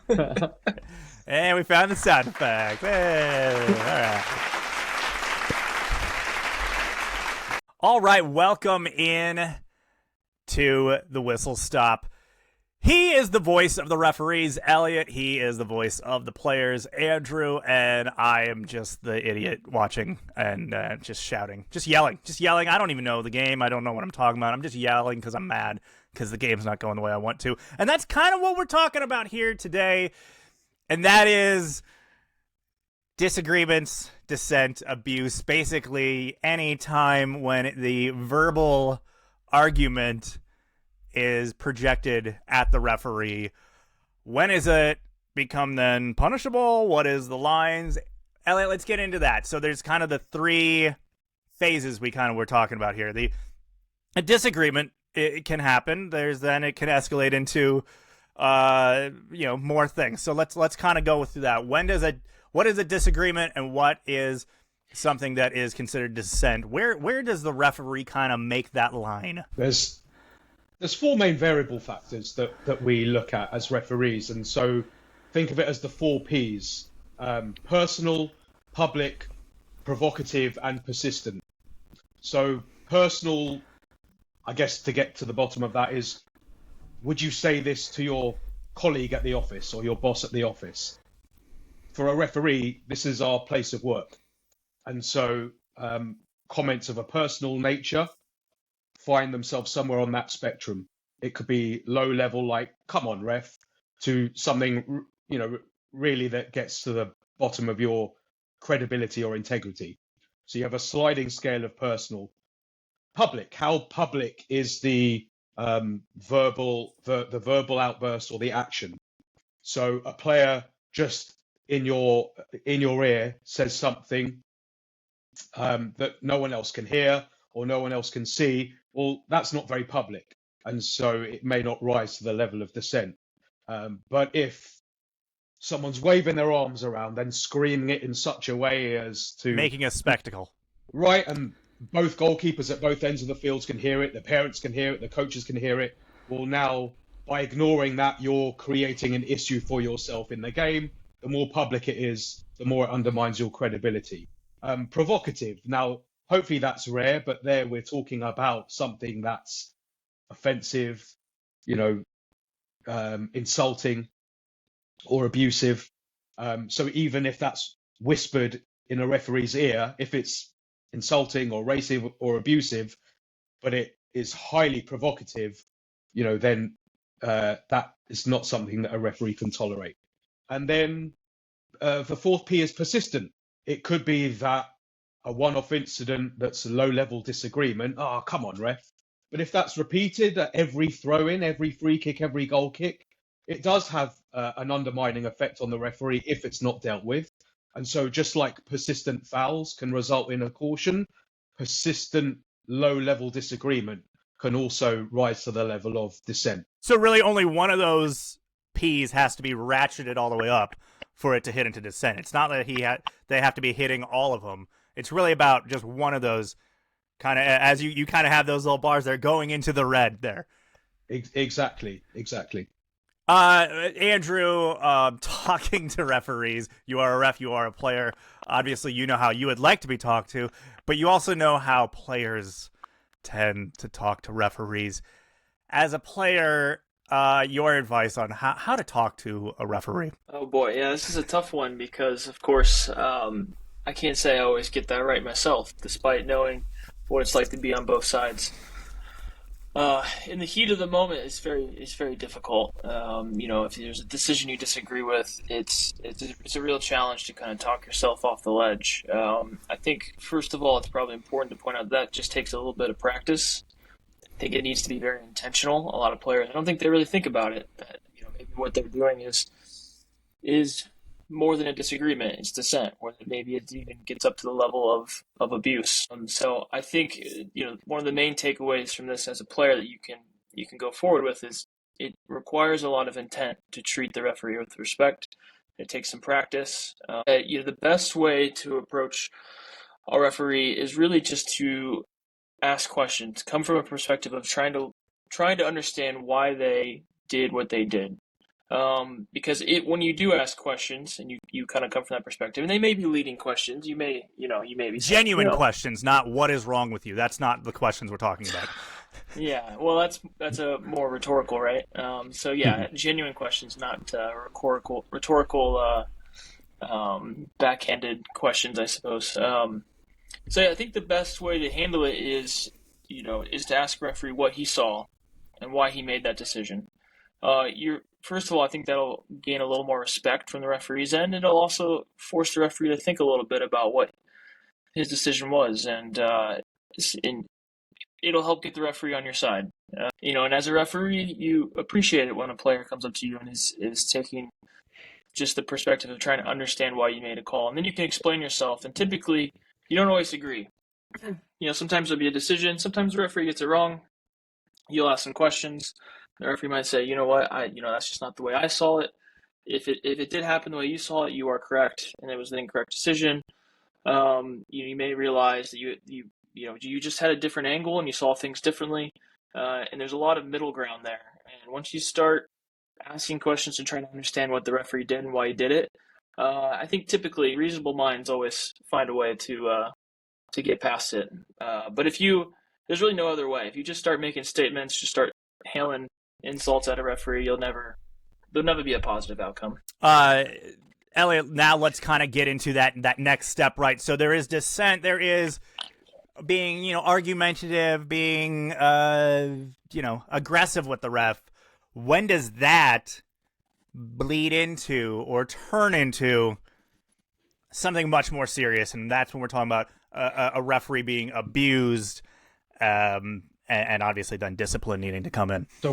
And we found the sound effect. Hey, all right, welcome in to the Whistle Stop. He is the voice of the referees, Eliot. He is the voice of the players, Andrew. And I am just the idiot watching and just shouting, just yelling. I don't even know the game. I don't know what I'm talking about. I'm just yelling because I'm mad because the game's not going the way I want to. And that's kind of what we're talking about here today. And that is disagreements, dissent, abuse. Basically, any time when the verbal argument is projected at the referee. When is it become then punishable? What is the lines? Eliot, let's get into that. So there's kind of the three phases we kind of were talking about here. A disagreement, it can happen. Then it can escalate into more things. So let's kind of go through that. What is a disagreement and what is something that is considered dissent? Where does the referee kind of make that line? There's four main variable factors that we look at as referees. And so think of it as the four Ps: personal, public, provocative, and persistent. So personal, I guess to get to the bottom of that is, would you say this to your colleague at the office or your boss at the office? For a referee, this is our place of work. And so comments of a personal nature find themselves somewhere on that spectrum. It could be low level, like, come on, ref, to something, really that gets to the bottom of your credibility or integrity. So you have a sliding scale of personal. Public, how public is the verbal outburst or the action? So a player just in your ear says something that no one else can hear or no one else can see. Well, that's not very public, and so it may not rise to the level of dissent. But if someone's waving their arms around and screaming it in such a way as to making a spectacle, right, and both goalkeepers at both ends of the fields can hear it, the parents can hear it, the coaches can hear it. Well, now by ignoring that, you're creating an issue for yourself in the game. The more public it is, the more it undermines your credibility. Provocative. Now, hopefully that's rare, but there we're talking about something that's offensive, insulting or abusive. So even if that's whispered in a referee's ear, if it's insulting or racist or abusive, but it is highly provocative, then that is not something that a referee can tolerate. And then the fourth P is persistent. It could be that a one-off incident that's a low-level disagreement. Oh, come on, ref. But if that's repeated at every throw-in, every free kick, every goal kick, it does have an undermining effect on the referee if it's not dealt with. And so just like persistent fouls can result in a caution, persistent low-level disagreement can also rise to the level of dissent. So really only one of those P's has to be ratcheted all the way up for it to hit into dissent. It's not that they have to be hitting all of them. It's really about just one of those kind of, as you kind of have those little bars there going into the red there. Exactly. Andrew, talking to referees, you are a ref, you are a player. Obviously, you know how you would like to be talked to, but you also know how players tend to talk to referees. As a player, your advice on how to talk to a referee. Oh boy, yeah, this is a tough one because, of course, I can't say I always get that right myself, despite knowing what it's like to be on both sides. In the heat of the moment, it's very difficult. If there's a decision you disagree with, it's a real challenge to kind of talk yourself off the ledge. I think first of all, it's probably important to point out that just takes a little bit of practice. I think it needs to be very intentional. A lot of players, I don't think they really think about it. That, maybe what they're doing is more than a disagreement, it's dissent, or maybe it even gets up to the level of abuse. So I think one of the main takeaways from this as a player that you can go forward with is it requires a lot of intent to treat the referee with respect. It takes some practice. The best way to approach a referee is really just to ask questions, come from a perspective of trying to understand why they did what they did. Because when you do ask questions and you kind of come from that perspective, and they may be leading questions, you may be saying, Genuine questions, not what is wrong with you. That's not the questions we're talking about. Yeah, well, that's a more rhetorical, right? So yeah, genuine questions, not rhetorical, backhanded questions, I suppose. So yeah, I think the best way to handle it is to ask the referee what he saw and why he made that decision. You're First of all, I think that'll gain a little more respect from the referee's end. It'll also force the referee to think a little bit about what his decision was, and it'll help get the referee on your side. And as a referee, you appreciate it when a player comes up to you and is taking just the perspective of trying to understand why you made a call, and then you can explain yourself. And typically, you don't always agree. Sometimes there'll be a decision. Sometimes the referee gets it wrong. You'll ask some questions. The referee might say, "You know what? That's just not the way I saw it. If it did happen the way you saw it, you are correct, and it was an incorrect decision." You may realize that you just had a different angle and you saw things differently, and there's a lot of middle ground there. And once you start asking questions and trying to understand what the referee did and why he did it, I think typically reasonable minds always find a way to get past it. But there's really no other way. If you just start making statements, just start hailing insults at a referee, there'll never be a positive outcome. Eliot, now let's kind of get into that next step, right? So there is dissent, there is being, argumentative, being, aggressive with the ref. When does that bleed into or turn into something much more serious? And that's when we're talking about a referee being abused, and obviously then discipline needing to come in. So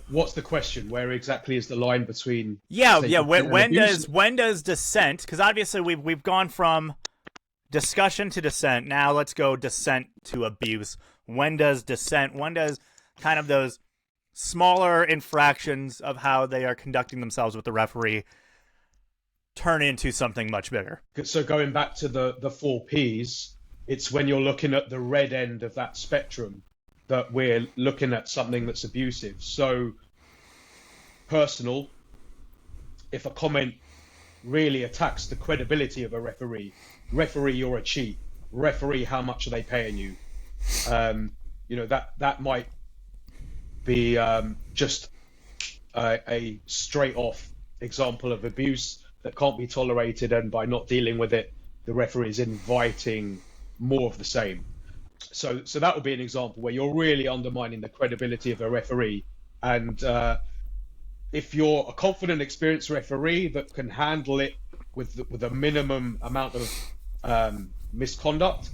what's the question? Where exactly is the line between? When does dissent? Because obviously we've gone from discussion to dissent. Now let's go dissent to abuse. When does dissent? When does kind of those smaller infractions of how they are conducting themselves with the referee turn into something much bigger? So going back to the 4 Ps, it's when you're looking at the red end of that spectrum that we're looking at something that's abusive. So personal, if a comment really attacks the credibility of a referee, you're a cheat. Referee, how much are they paying you? That might be just a straight off example of abuse that can't be tolerated, and by not dealing with it, the referee is inviting more of the same. So that would be an example where you're really undermining the credibility of a referee. And if you're a confident, experienced referee that can handle it with a minimum amount of misconduct,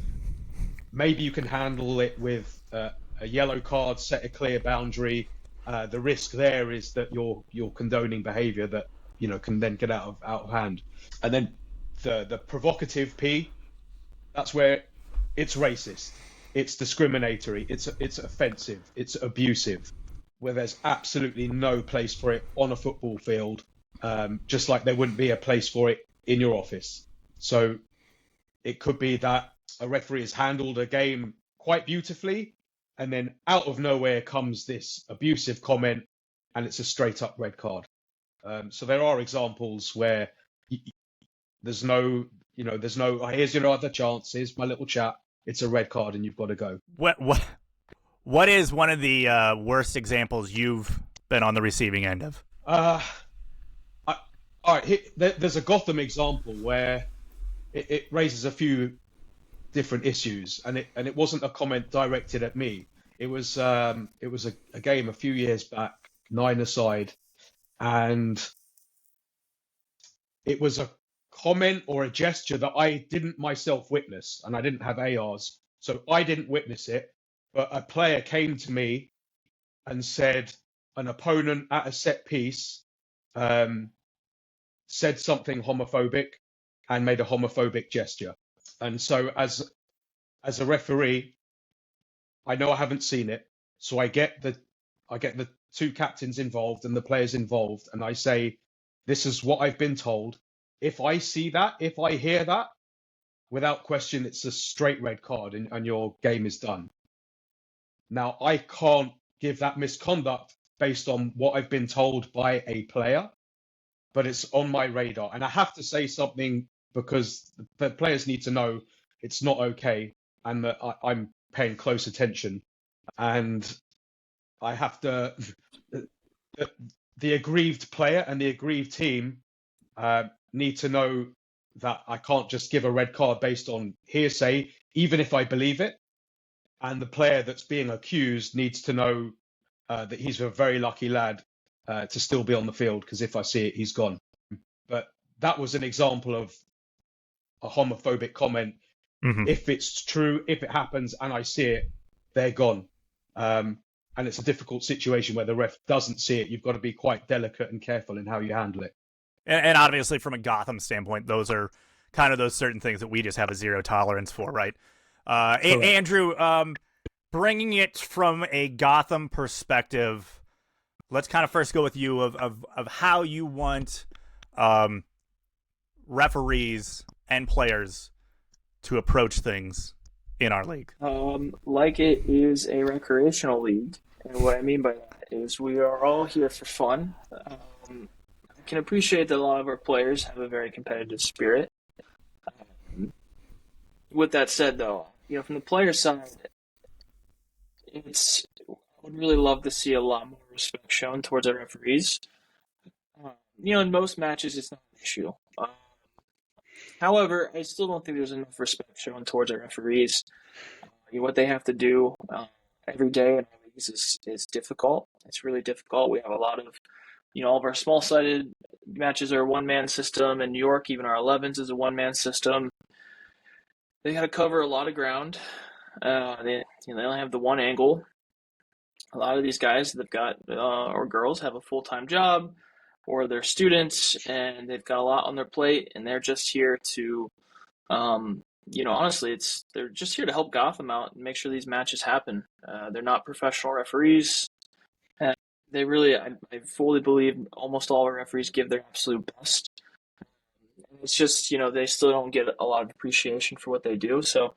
maybe you can handle it with a yellow card, set a clear boundary. The risk there is that you're condoning behaviour that can then get out of hand. And then the provocative P, that's where it's racist, it's discriminatory, it's offensive, it's abusive, where there's absolutely no place for it on a football field, just like there wouldn't be a place for it in your office. So it could be that a referee has handled a game quite beautifully, and then out of nowhere comes this abusive comment, and it's a straight up red card. So there are examples where there's no, oh, here's your other chance, here's my little chat, it's a red card and you've got to go. What is one of the worst examples you've been on the receiving end of? All right, there's a Gotham example where it raises a few different issues, and it wasn't a comment directed at me. It was a game a few years back, 9-a-side, and it was a comment or a gesture that I didn't myself witness, and I didn't have ARs, so I didn't witness it. But a player came to me and said an opponent at a set piece said something homophobic and made a homophobic gesture. And so as a referee, I know I haven't seen it, so I get the 2 captains involved and the players involved, and I say, this is what I've been told. If I see that, if I hear that, without question, it's a straight red card and your game is done. Now, I can't give that misconduct based on what I've been told by a player, but it's on my radar. And I have to say something because the players need to know it's not okay and that I'm paying close attention. And I have to, the aggrieved player and the aggrieved team need to know that I can't just give a red card based on hearsay, even if I believe it. And the player that's being accused needs to know that he's a very lucky lad to still be on the field, because if I see it, he's gone. But that was an example of a homophobic comment. Mm-hmm. If it's true, if it happens and I see it, they're gone. And it's a difficult situation where the ref doesn't see it. You've got to be quite delicate and careful in how you handle it. And obviously, from a Gotham standpoint, those are kind of those certain things that we just have a zero tolerance for, right? Andrew, bringing it from a Gotham perspective, let's kind of first go with you of how you want referees and players to approach things in our league. Like it is a recreational league, and what I mean by that is we are all here for fun. I can appreciate that a lot of our players have a very competitive spirit. With that said, though, from the player side, I would really love to see a lot more respect shown towards our referees. In most matches, it's not an issue. However, I still don't think there's enough respect shown towards our referees. What they have to do every day in our leagues is difficult. It's really difficult. We have a lot of, all of our small-sided matches are a one-man system. In New York, even our 11s is a one-man system. They got to cover a lot of ground. They only have the one angle. A lot of these guys that have got, or girls, have a full-time job, or they're students, and they've got a lot on their plate, and they're just here to, honestly, they're just here to help Gotham out and make sure these matches happen. They're not professional referees. And they really, I fully believe almost all our referees give their absolute best. It's just, they still don't get a lot of appreciation for what they do. So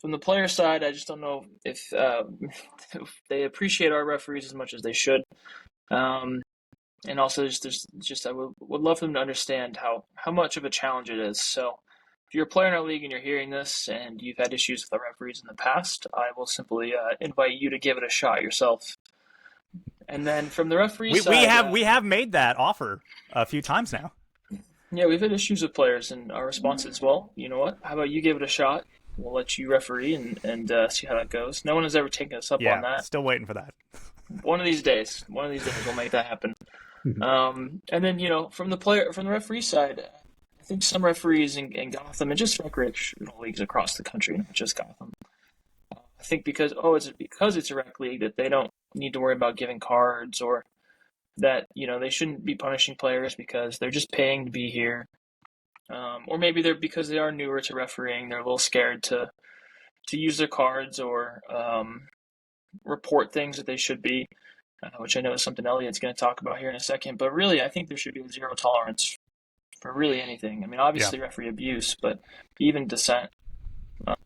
from the player side, I just don't know if they appreciate our referees as much as they should. And also, I would love for them to understand how much of a challenge it is. So if you're a player in our league and you're hearing this and you've had issues with our referees in the past, I will simply invite you to give it a shot yourself. And then from the referee side... We have made that offer a few times now. Yeah, we've had issues with players, and our response is, well, you know what? How about you give it a shot? We'll let you referee and see how that goes. No one has ever taken us up on that. Yeah, still waiting for that. One of these days we'll make that happen. And then, from the referee side, I think some referees in Gotham and just recreational leagues across the country, not just Gotham, I think because it's a rec league that they don't need to worry about giving cards, or that, they shouldn't be punishing players because they're just paying to be here. Or maybe because they are newer to refereeing, they're a little scared to use their cards or report things that they should be, which I know is something Eliot's going to talk about here in a second. But really, I think there should be a zero tolerance for really anything. I mean, obviously referee abuse, but even dissent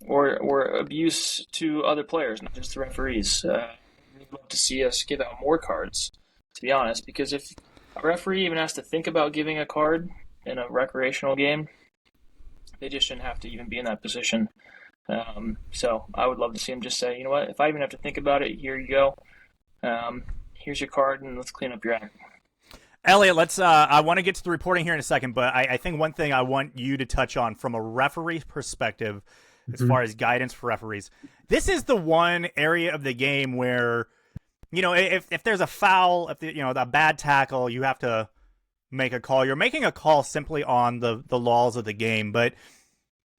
or abuse to other players, not just the referees. I'd love to see us give out more cards, to be honest, because if a referee even has to think about giving a card in a recreational game, they just shouldn't have to even be in that position. So I would love to see him just say, you know what, if I even have to think about it, here you go. Here's your card, and let's clean up your act. Eliot, let's. I want to get to the reporting here in a second, but I think one thing I want you to touch on from a referee perspective, as far as guidance for referees, this is the one area of the game where, if there's a foul, if a bad tackle, you have to make a call. You're making a call simply on the laws of the game, but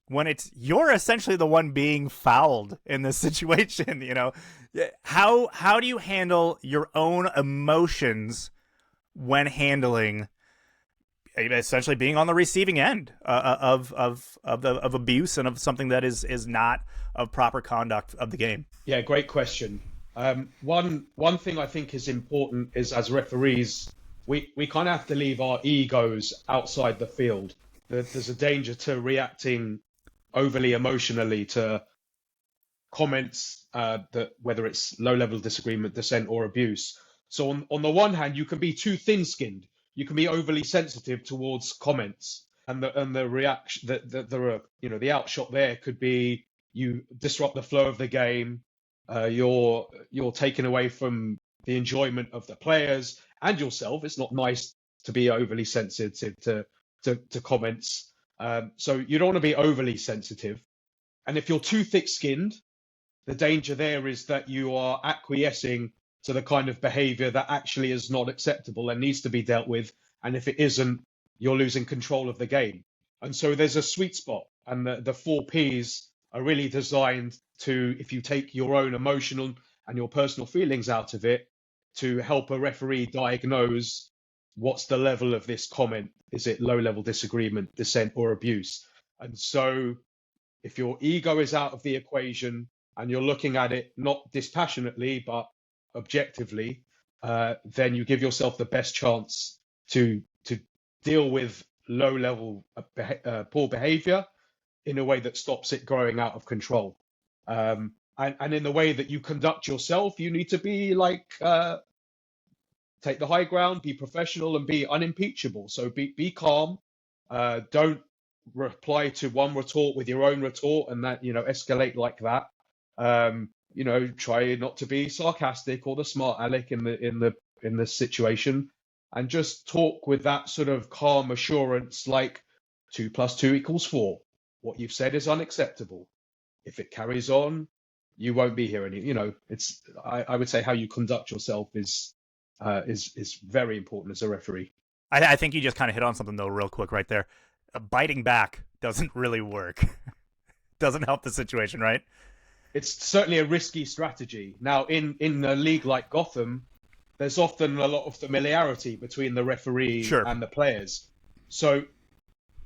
when you're essentially the one being fouled in this situation, how do you handle your own emotions when handling essentially being on the receiving end of abuse and of something that is not of proper conduct of the game? Yeah, great question. One thing I think is important is, as referees, we kind of have to leave our egos outside the field. There's a danger to reacting overly emotionally to comments that, whether it's low-level disagreement, dissent, or abuse. So on the one hand, you can be too thin-skinned. You can be overly sensitive towards comments, and the reaction the outshot there could be you disrupt the flow of the game. You're taken away from the enjoyment of the players and yourself. It's not nice to be overly sensitive to comments. So you don't want to be overly sensitive. And if you're too thick-skinned, the danger there is that you are acquiescing to the kind of behavior that actually is not acceptable and needs to be dealt with. And if it isn't, you're losing control of the game. And so there's a sweet spot. And the 4Ps are really designed to, if you take your own emotional and your personal feelings out of it, to help a referee diagnose what's the level of this comment. Is it low-level disagreement, dissent, or abuse? And so if your ego is out of the equation and you're looking at it not dispassionately, but objectively, then you give yourself the best chance to deal with low-level poor behavior in a way that stops it growing out of control. And in the way that you conduct yourself, you need to be like, take the high ground, be professional, and be unimpeachable. So be calm. Don't reply to one retort with your own retort and that, escalate like that. Try not to be sarcastic or the smart aleck in the situation, and just talk with that sort of calm assurance, like 2 + 2 = 4. What you've said is unacceptable. If it carries on, you won't be here it's I would say how you conduct yourself is very important as a referee. I think you just kind of hit on something though real quick right there. Biting back doesn't really work. Doesn't help the situation, right? It's certainly a risky strategy. Now, in a league like Gotham, there's often a lot of familiarity between the referee and the players. So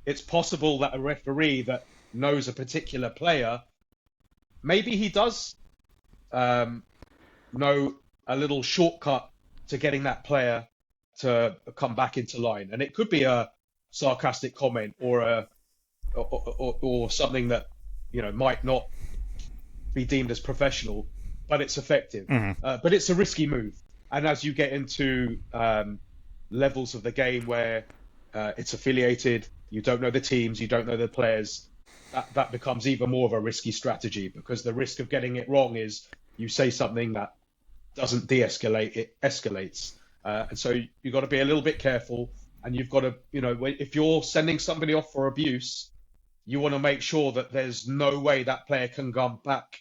it's possible that a referee that knows a particular player, maybe he does know a little shortcut to getting that player to come back into line. And it could be a sarcastic comment or something that might not be deemed as professional, but it's effective. But it's a risky move. And as you get into levels of the game where it's affiliated, you don't know the teams, you don't know the players, that becomes even more of a risky strategy, because the risk of getting it wrong is you say something that doesn't de-escalate, it escalates. And so you've got to be a little bit careful, and you've got to, if you're sending somebody off for abuse, you want to make sure that there's no way that player can come back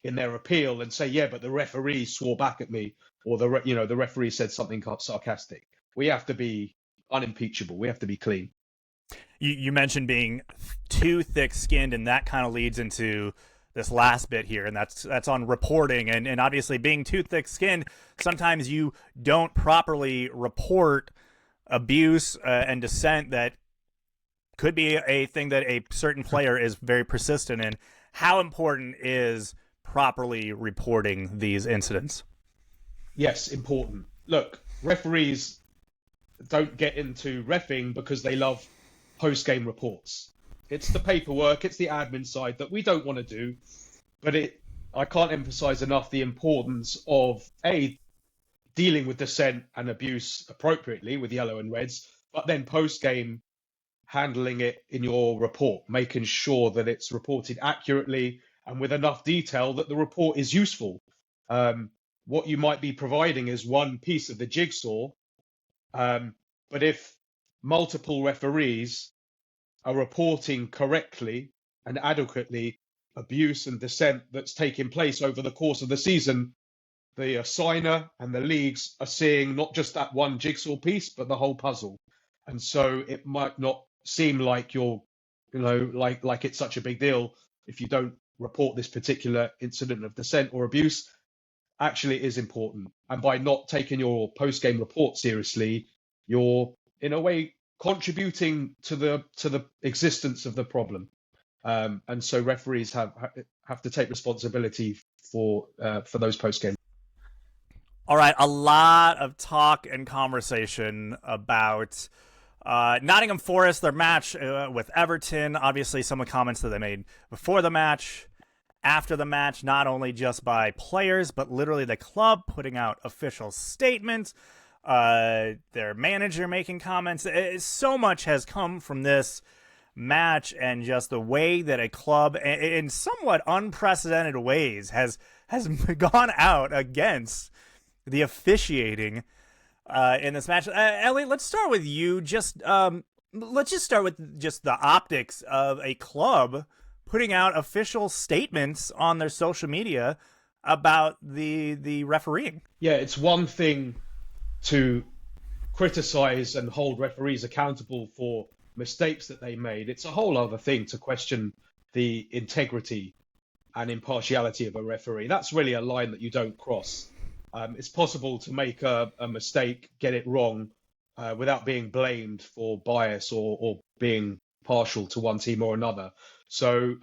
in their appeal and say, yeah, but the referee swore back at me, or the referee said something sarcastic. We have to be unimpeachable. We have to be clean. You mentioned being too thick-skinned, and that kind of leads into this last bit here, and that's on reporting. And obviously being too thick-skinned, sometimes you don't properly report abuse and dissent that could be a thing that a certain player is very persistent in. How important is properly reporting these incidents? Yes, important. Look, referees don't get into reffing because they love post-game reports. It's the paperwork, it's the admin side that we don't want to do, but I can't emphasize enough the importance of dealing with dissent and abuse appropriately with yellow and reds, but then post-game handling it in your report, making sure that it's reported accurately and with enough detail that the report is useful. What you might be providing is one piece of the jigsaw, but if multiple referees are reporting correctly and adequately abuse and dissent that's taking place over the course of the season, the assigner and the leagues are seeing not just that one jigsaw piece, but the whole puzzle. And so it might not seem like you're, like it's such a big deal if you don't report this particular incident of dissent or abuse. Actually, it is important. And by not taking your post-game report seriously, you're in a way contributing to the existence of the problem. And so referees have to take responsibility for those post-game. All right, a lot of talk and conversation about Nottingham Forest, their match with Everton. Obviously, some of the comments that they made before the match, after the match, not only just by players, but literally the club putting out official statements, their manager making comments. So much has come from this match, and just the way that a club, in somewhat unprecedented ways, has gone out against the officiating in this match. Eliot, let's start with you. Let's just start with just the optics of a club putting out official statements on their social media about the refereeing. Yeah, it's one thing to criticize and hold referees accountable for mistakes that they made. It's a whole other thing to question the integrity and impartiality of a referee. That's really a line that you don't cross. It's possible to make a mistake, get it wrong, without being blamed for bias or being partial to one team or another. So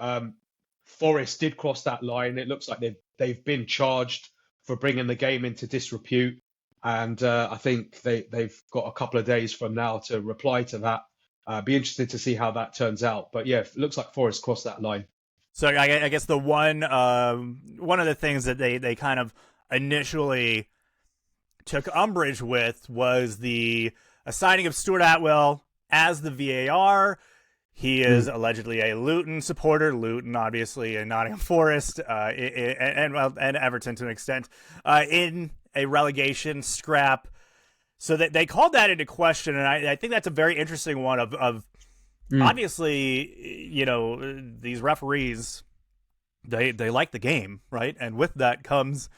Forest did cross that line. It looks like they've been charged for bringing the game into disrepute, and I think they've got a couple of days from now to reply to that. Be interested to see how that turns out. But yeah, it looks like Forest crossed that line. So I guess the one of the things that they kind of initially took umbrage with was the assigning of Stuart Atwell as the VAR. He is allegedly a Luton supporter. Luton, obviously, in Nottingham Forest, and Everton to an extent, in a relegation scrap. So that they called that into question, and I think that's a very interesting one. Obviously, these referees, they like the game, right? And with that comes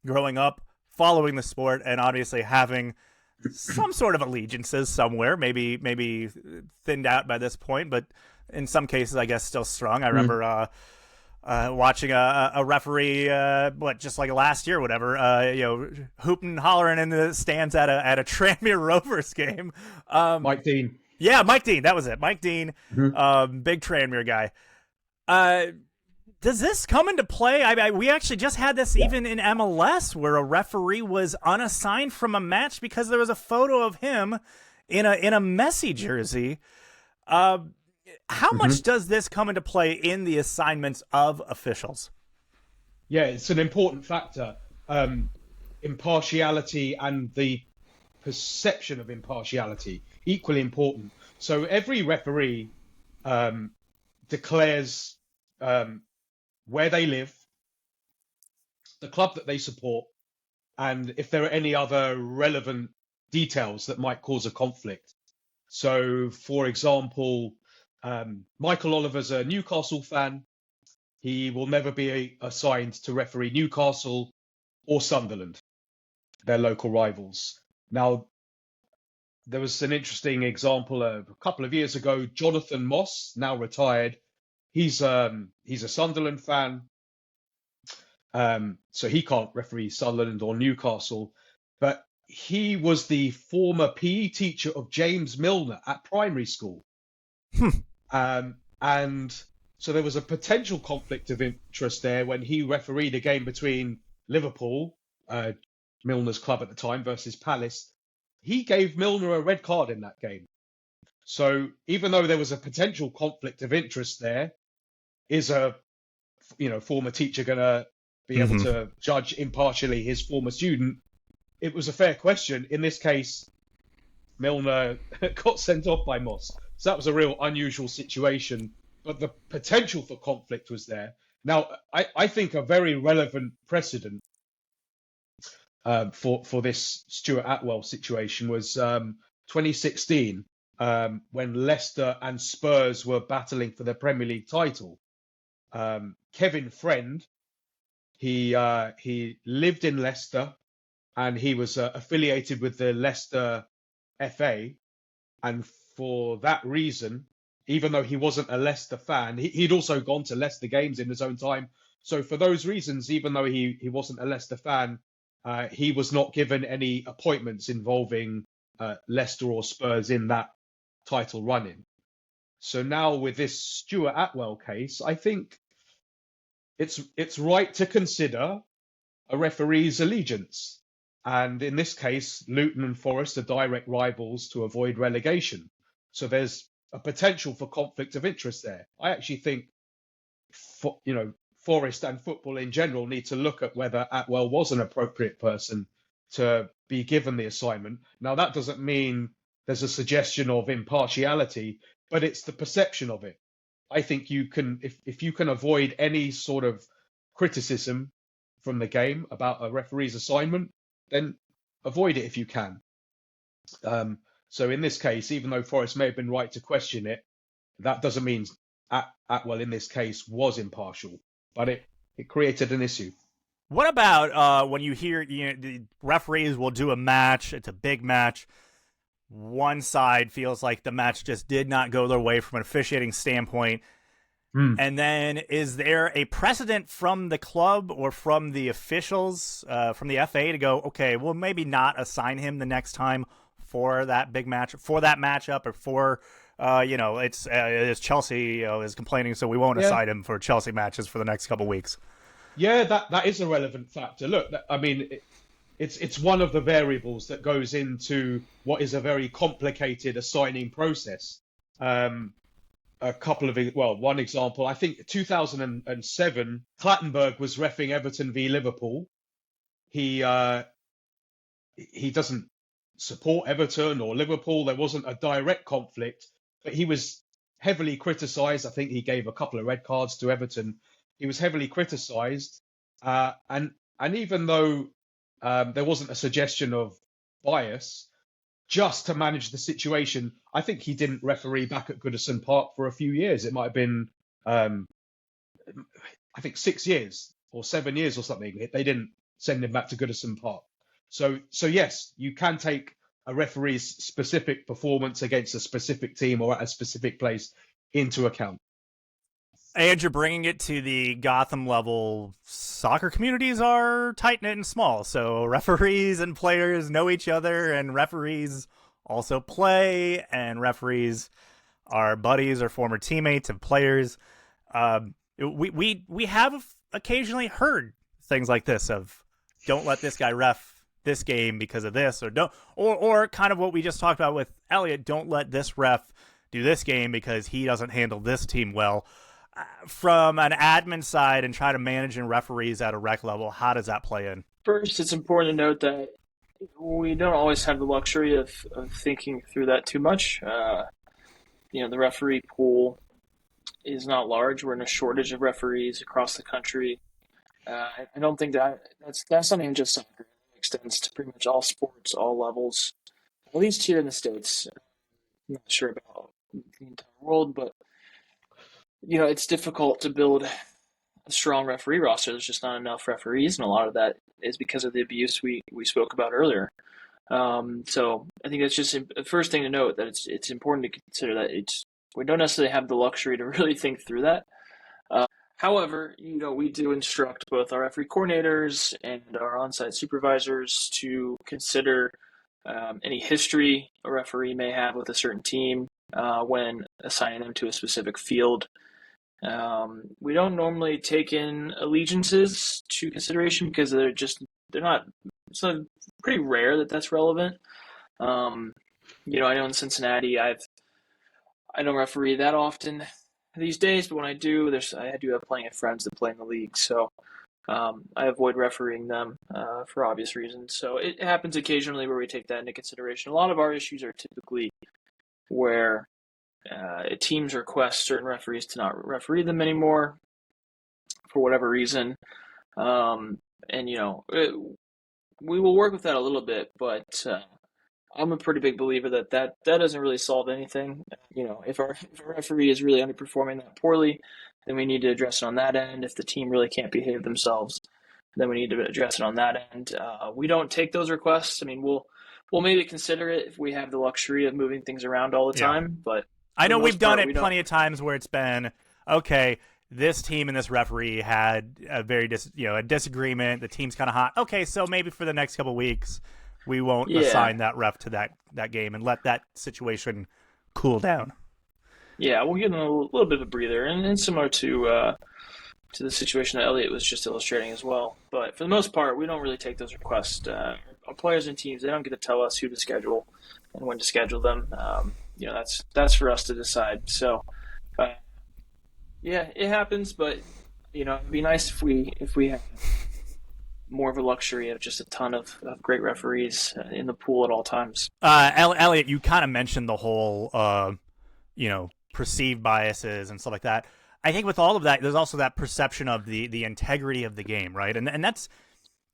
growing up, following the sport, and obviously having some sort of allegiances somewhere, maybe thinned out by this point, but in some cases, I guess, still strong. I remember watching a referee, just like last year, whatever, hooping and hollering in the stands at a Tranmere Rovers game. Mike Dean. Yeah, Mike Dean. That was it. Mike Dean, big Tranmere guy. Does this come into play? We actually just had this even in MLS, where a referee was unassigned from a match because there was a photo of him in a Messi jersey. How much does this come into play in the assignments of officials? Yeah, it's an important factor. Impartiality and the perception of impartiality, equally important. So every referee declares where they live, the club that they support, and if there are any other relevant details that might cause a conflict. So, for example, Michael Oliver's a Newcastle fan. He will never be assigned to referee Newcastle or Sunderland, their local rivals. Now, there was an interesting example a couple of years ago. Jonathan Moss, now retired, he's a Sunderland fan, so he can't referee Sunderland or Newcastle. But he was the former PE teacher of James Milner at primary school. And so there was a potential conflict of interest there when he refereed a game between Liverpool, Milner's club at the time, versus Palace. He gave Milner a red card in that game. So even though there was a potential conflict of interest there, is a former teacher going to be able to judge impartially his former student? It was a fair question. In this case, Milner got sent off by Moss. So that was a real unusual situation, but the potential for conflict was there. Now, I think a very relevant precedent for this Stuart Atwell situation was 2016, when Leicester and Spurs were battling for the Premier League title. Kevin Friend, he lived in Leicester, and he was affiliated with the Leicester FA, and for that reason, even though he wasn't a Leicester fan, he'd also gone to Leicester games in his own time. So for those reasons, even though he wasn't a Leicester fan, he was not given any appointments involving Leicester or Spurs in that title running. So now with this Stuart Atwell case, I think it's right to consider a referee's allegiance. And in this case, Luton and Forest are direct rivals to avoid relegation. So there's a potential for conflict of interest there. I actually think, Forest and football in general need to look at whether Atwell was an appropriate person to be given the assignment. Now, that doesn't mean there's a suggestion of impartiality, but it's the perception of it. I think you can, if you can avoid any sort of criticism from the game about a referee's assignment, then avoid it if you can. So in this case, even though Forrest may have been right to question it, that doesn't mean Atwell in this case was impartial, but it created an issue. What about when you hear the referees will do a match, it's a big match, one side feels like the match just did not go their way from an officiating standpoint, and then is there a precedent from the club or from the officials, from the FA to go, okay, well maybe not assign him the next time for that big match, for that matchup, or for it's Chelsea is complaining, so we won't assign him for Chelsea matches for the next couple weeks. Yeah, that is a relevant factor. Look, I mean, it's one of the variables that goes into what is a very complicated assigning process. One example, I think 2007, Clattenburg was reffing Everton v Liverpool. He doesn't support Everton or Liverpool. There wasn't a direct conflict, but he was heavily criticised. I think he gave a couple of red cards to Everton. He was heavily criticised, and even though there wasn't a suggestion of bias, just to manage the situation, I think he didn't referee back at Goodison Park for a few years. It might have been, I think 6 years or 7 years or something. They didn't send him back to Goodison Park. So yes, you can take a referee's specific performance against a specific team or at a specific place into account. And you're bringing it to the Gotham level. Soccer communities are tight-knit and small, so referees and players know each other, and referees also play, and referees are buddies or former teammates of players. We have occasionally heard things like this of, don't let this guy ref this game because of this, or kind of what we just talked about with Eliot, don't let this ref do this game because he doesn't handle this team well. From an admin side and try to manage and referees at a rec level, how does that play in? First, it's important to note that we don't always have the luxury of thinking through that too much. The referee pool is not large. We're in a shortage of referees across the country. I don't think that's not even just soccer. It extends to pretty much all sports, all levels, at least here in the States. I'm not sure about the entire world, but it's difficult to build a strong referee roster. There's just not enough referees, and a lot of that is because of the abuse we spoke about earlier. So I think that's just the first thing to note, that it's important to consider that we don't necessarily have the luxury to really think through that. However, we do instruct both our referee coordinators and our on-site supervisors to consider any history a referee may have with a certain team when assigning them to a specific field. We don't normally take in allegiances to consideration because it's pretty rare that that's relevant. I know in Cincinnati, I don't referee that often these days, but when I do, I do have plenty of friends that play in the league, so I avoid refereeing them for obvious reasons. So it happens occasionally where we take that into consideration. A lot of our issues are typically where teams request certain referees to not referee them anymore for whatever reason. We will work with that a little bit, but I'm a pretty big believer that doesn't really solve anything. If a referee is really underperforming that poorly, then we need to address it on that end. If the team really can't behave themselves, then we need to address it on that end. We don't take those requests. I mean, we'll maybe consider it if we have the luxury of moving things around all the time, but I know we've done it plenty of times where it's been, okay, this team and this referee had a very a disagreement. The team's kind of hot. Okay, so maybe for the next couple of weeks, we won't assign that ref to that game and let that situation cool down. Yeah, we'll give them a little bit of a breather, and similar to the situation that Eliot was just illustrating as well. But for the most part, we don't really take those requests. Our players and teams, they don't get to tell us who to schedule and when to schedule them. That's for us to decide. So, it happens, but It'd be nice if we had more of a luxury of just a ton of great referees in the pool at all times. Elliot, you kind of mentioned the whole, perceived biases and stuff like that. I think with all of that, there's also that perception of the integrity of the game, right? And that's,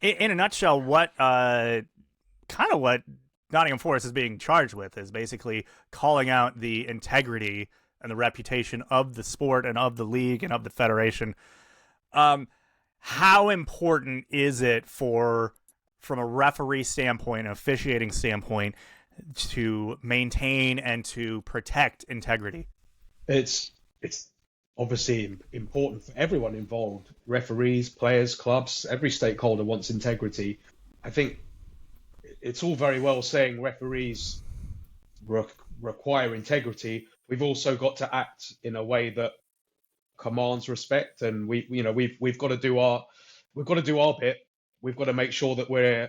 in a nutshell, what what Nottingham Forest is being charged with, is basically calling out the integrity and the reputation of the sport and of the league and of the federation. How important is it from a referee standpoint, an officiating standpoint, to maintain and to protect integrity? It's obviously important for everyone involved: referees, players, clubs. Every stakeholder wants integrity. I think it's all very well saying referees require integrity. We've also got to act in a way that commands respect, and we've got to do our bit. We've got to make sure that we're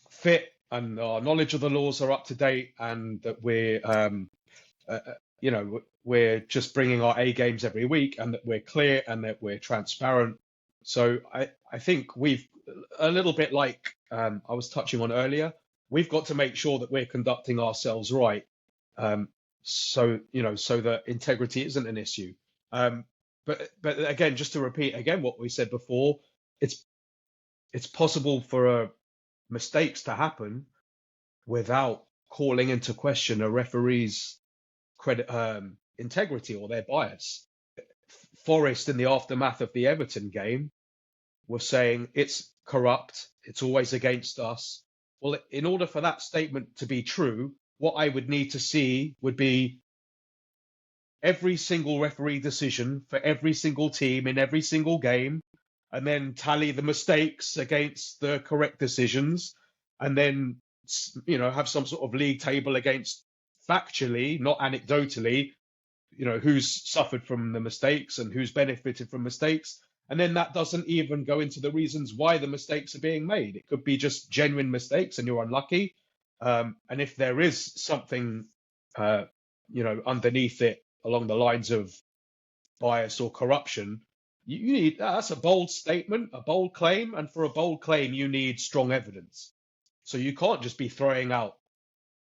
fit and our knowledge of the laws are up to date, and that we're just bringing our A games every week, and that we're clear and that we're transparent. So I think we've, a little bit like I was touching on earlier, we've got to make sure that we're conducting ourselves right. So that integrity isn't an issue. But again, just to repeat again what we said before, it's possible for mistakes to happen without calling into question a referee's integrity or their bias. Forest, in the aftermath of the Everton game, were saying it's corrupt, it's always against us. Well, in order for that statement to be true, what I would need to see would be every single referee decision for every single team in every single game, and then tally the mistakes against the correct decisions, and then have some sort of league table against, factually, not anecdotally, who's suffered from the mistakes and who's benefited from mistakes. And then that doesn't even go into the reasons why the mistakes are being made. It could be just genuine mistakes and you're unlucky. And if there is something, underneath it along the lines of bias or corruption, you need, that's a bold statement, a bold claim. And for a bold claim, you need strong evidence. So you can't just be throwing out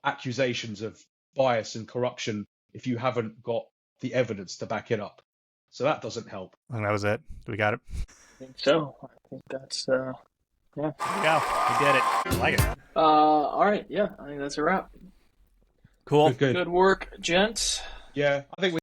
accusations of bias and corruption if you haven't got the evidence to back it up. So that doesn't help. I think that was it. We got it? I think so. I think that's, yeah. There we go. We did it. I like it. All right. Yeah, I think that's a wrap. Cool. Good. Good work, gents. Yeah, I think